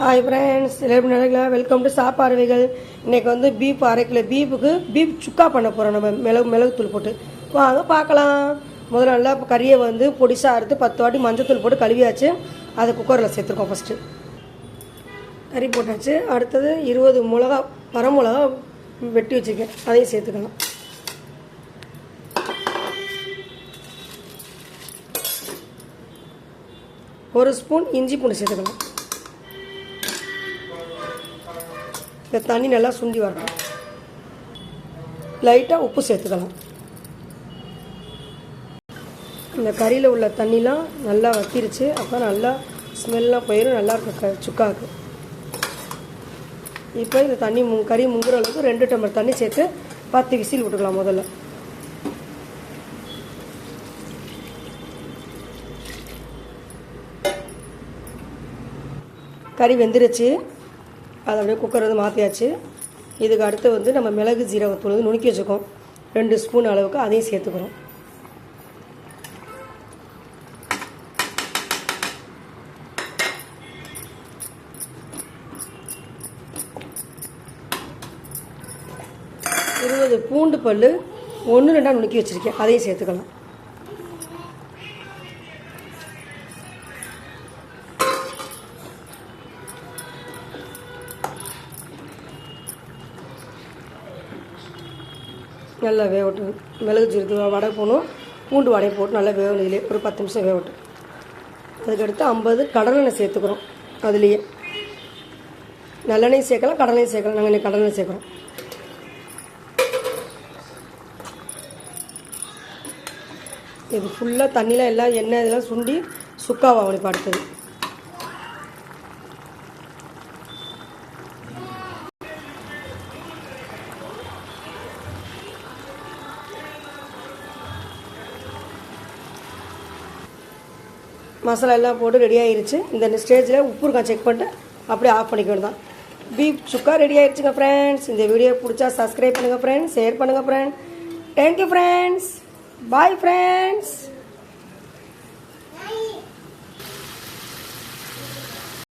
Hi friends, எல்லாரும் நல்லா welcome to சாப்பாடுவைகள். இன்றைக்கி வந்து பீஃப் அரை கிலோ பீஃபுக்கு பீஃப் சுக்கா பண்ண போகிறோம். நம்ம மிளகுத்தூள் போட்டு வாங்க பார்க்கலாம். முதல்ல நல்லா கறியை வந்து பொடிசாக அறுத்து 10 வாட்டி மஞ்சத்தூள் போட்டு கழுவியாச்சு. அதை குக்கரில் சேர்த்துருக்கோம். ஃபஸ்ட்டு கறி போட்டாச்சு. அடுத்தது 20 மிளகா வரமிளகா வெட்டி வச்சுருக்கேன், அதையும் சேர்த்துக்கலாம். ஒரு ஸ்பூன் இஞ்சி பூண்டு சேர்த்துக்கலாம். இந்த தண்ணி நல்லா சுண்டி வரணும். லைட்டாக உப்பு சேர்த்துக்கலாம். இந்த கறியில் உள்ள தண்ணிலாம் நல்லா வத்திருச்சு. அப்போ நல்லா ஸ்மெல்லாம் போயிடும், நல்லா இருக்கும் சுக்காவுக்கு. இப்போ இந்த தண்ணி கறி முங்குற அளவுக்கு 2 டம்ளர் தண்ணி சேர்த்து 10 விசில் விட்டுக்கலாம். முதல்ல கறி வெந்துருச்சு. அதை அப்படியே குக்கர் வந்து மாற்றியாச்சு. இதுக்கு அடுத்து வந்து நம்ம மிளகு ஜீரகத்தூள் வந்து நுணுக்கி வச்சுக்கோம், 2 ஸ்பூன் அளவுக்கு, அதையும் சேர்த்துக்கிறோம். இருபது பூண்டு பல் 1-2 நுணுக்கி வச்சுருக்கேன், அதையும் சேர்த்துக்கலாம். நல்லா வேகட்டும். மிளகு ஜீரகத்தூள் வடை போகணும், பூண்டு வடை போட்டு நல்லா வேகலையிலே ஒரு 10 நிமிஷம் வேகட்டும். அதுக்கடுத்து 50 கடலெண்ணெய் சேர்த்துக்கிறோம். அதுலேயே நல்லெண்ணெய் சேர்க்கலாம், கடலெண்ணெய் சேர்க்கலாம். நாங்கள் இன்னைக்கு கடலெண்ணெய் சேர்க்குறோம். இது ஃபுல்லாக தண்ணியில் எல்லாம் எண்ணெய் இதெல்லாம் சுண்டி சுக்காவாகணும். இப்போ அடுத்தது மசாலா எல்லாம் போட்டு ரெடி ஆகிருச்சு. இந்த ஸ்டேஜில் உப்பு இருக்கா செக் பண்ணிட்டு அப்படியே ஆஃப் பண்ணிக்க வேண்டியதான். பீஃப் சுக்கா ரெடி ஆகிடுச்சுங்க ஃப்ரெண்ட்ஸ். இந்த வீடியோ பிடிச்சா சப்ஸ்கிரைப் பண்ணுங்கள் ஃப்ரெண்ட்ஸ், ஷேர் பண்ணுங்கள் friends. Thank you friends, bye friends.